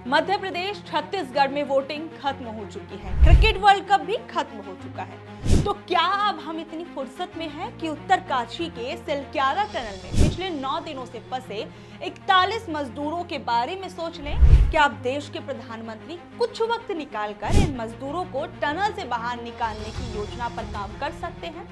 मध्य प्रदेश, छत्तीसगढ़ में वोटिंग खत्म हो चुकी है। क्रिकेट वर्ल्ड कप भी खत्म हो चुका है। तो क्या अब हम इतनी फुर्सत में हैं कि उत्तरकाशी के सिलक्यारा टनल में पिछले 9 दिनों से फंसे 41 मजदूरों के बारे में सोच लें? क्या अब देश के प्रधानमंत्री कुछ वक्त निकालकर इन मजदूरों को टनल से बाहर निकालने की योजना पर काम कर सकते हैं?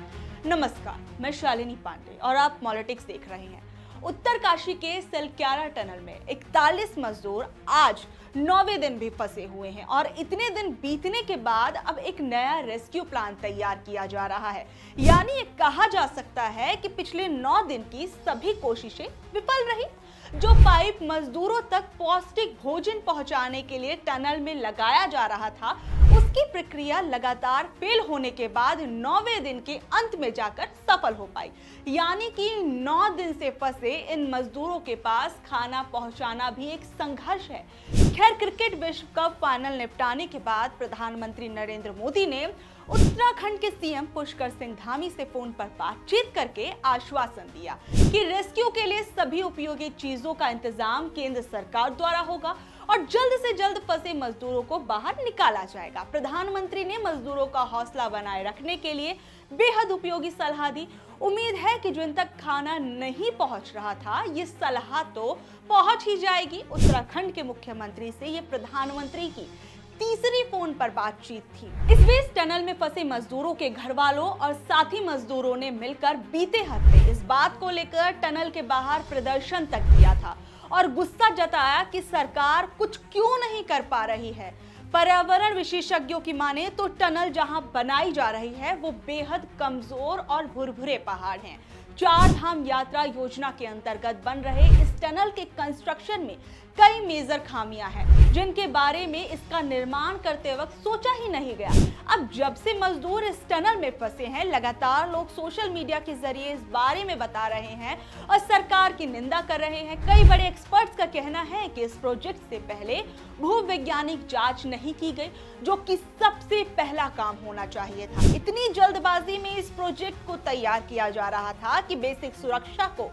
नमस्कार, मैं शालिनी पांडे और आप पॉलिटिक्स देख रहे हैं। उत्तरकाशी के सिलक्यारा टनल में 41 मजदूर आज 9वें दिन भी फंसे हुए हैं और इतने दिन बीतने के बाद अब एक नया रेस्क्यू प्लान तैयार किया जा रहा है। यानी ये कहा जा सकता है कि पिछले 9 दिन की सभी कोशिशें विफल रही। जो पाइप मजदूरों तक पौष्टिक भोजन पहुंचाने के लिए टनल में लगाया जा रहा था, उसकी प्रक्रिया लगातार फेल होने के बाद 9वें दिन के अंत में जाकर सफल हो पाई। यानी कि 9 दिन से फंसे इन मजदूरों के पास खाना पहुंचाना भी एक संघर्ष है। खैर, क्रिकेट विश्व कप फाइनल निपटाने के बाद प्रधानमंत्री नरेंद्र मोदी ने उत्तराखंड के सीएम पुष्कर सिंह धामी से फोन पर बातचीत करके आश्वासन दिया कि रेस्क्यू के लिए सभी उपयोगी चीजों का इंतजाम केंद्र सरकार द्वारा होगा और जल्द से जल्द फंसे मजदूरों को बाहर निकाला जाएगा। प्रधानमंत्री ने मजदूरों का हौसला बनाए रखने के लिए बेहद उपयोगी सलाह दी। उम्मीद है कि जिन तक खाना नहीं पहुंच रहा था, ये सलाह तो पहुंच ही जाएगी। उत्तराखंड के मुख्यमंत्री से ये प्रधानमंत्री की तीसरी फोन पर बातचीत थी। इस बीच टनल में फंसे मजदूरों के घर वालों और साथी मजदूरों ने मिलकर बीते हफ्ते इस बात को लेकर टनल के बाहर प्रदर्शन तक किया था और गुस्सा जताया कि सरकार कुछ क्यों नहीं कर पा रही है। पर्यावरण विशेषज्ञों की माने तो टनल जहां बनाई जा रही है वो बेहद कमजोर और भुरभुरे पहाड़ हैं। 4 धाम यात्रा योजना के अंतर्गत बन रहे इस टनल के कंस्ट्रक्शन में कई मेजर खामियां हैं, जिनके बारे में इसका निर्माण करते वक्त सोचा ही नहीं गया। अब जब से मजदूर इस टनल में फंसे हैं, लगातार लोग सोशल मीडिया के जरिए इस बारे में बता रहे हैं और सरकार की निंदा कर रहे हैं। कई बड़े एक्सपर्ट्स का कहना है कि इस प्रोजेक्ट से पहले भूवैज्ञानिक जांच नहीं की गई, जो कि सबसे पहला काम होना चाहिए था। इतनी जल्दबाजी में इस प्रोजेक्ट को तैयार किया जा रहा था कि बेसिक सुरक्षा को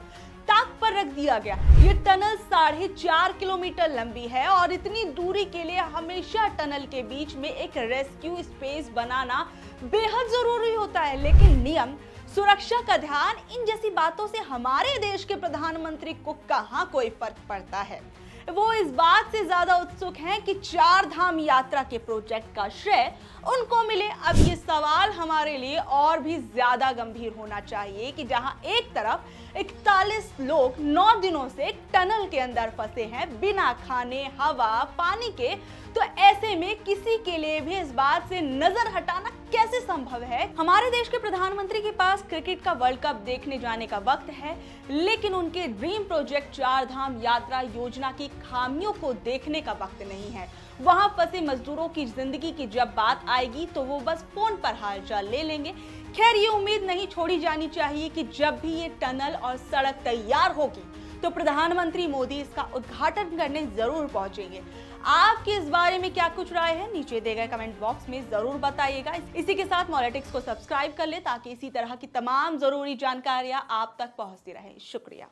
ताक पर रख दिया गया। ये टनल 4.5 किलोमीटर लंबी है और इतनी दूरी के लिए हमेशा टनल के बीच में एक रेस्क्यू स्पेस बनाना बेहद जरूरी होता है। लेकिन नियम, सुरक्षा का ध्यान, इन जैसी बातों से हमारे देश के प्रधानमंत्री को कहां कोई फर्क पड़ता है। वो इस बात से ज्यादा उत्सुक हैं कि 4 धाम यात्रा के प्रोजेक्ट का श्रेय उनको मिले। अब ये सवाल हमारे लिए और भी ज्यादा गंभीर होना चाहिए कि जहां एक तरफ 41 लोग 9 दिनों से टनल के अंदर फंसे हैं बिना खाने, हवा, पानी के, तो ऐसे में किसी के लिए भी इस बात से नजर हटाना कैसे संभव है? हमारे देश के प्रधानमंत्री के पास क्रिकेट का वर्ल्ड कप देखने जाने का वक्त है, लेकिन उनके ड्रीम प्रोजेक्ट 4 धाम यात्रा योजना की खामियों को देखने का वक्त नहीं है। वहां फंसे मजदूरों की जिंदगी की जब बात आएगी तो वो बस फोन पर हालचाल ले लेंगे। खैर, ये उम्मीद नहीं छोड़ी जानी चाहिए कि जब भी ये टनल और सड़क तैयार होगी तो प्रधानमंत्री मोदी इसका उद्घाटन करने जरूर पहुंचेंगे। आपकी इस बारे में क्या कुछ राय है? नीचे दिए गए कमेंट बॉक्स में जरूर बताइएगा। इसी के साथ पॉलिटिक्स को सब्सक्राइब कर ले ताकि इसी तरह की तमाम जरूरी जानकारियां आप तक पहुंचती रहे। शुक्रिया।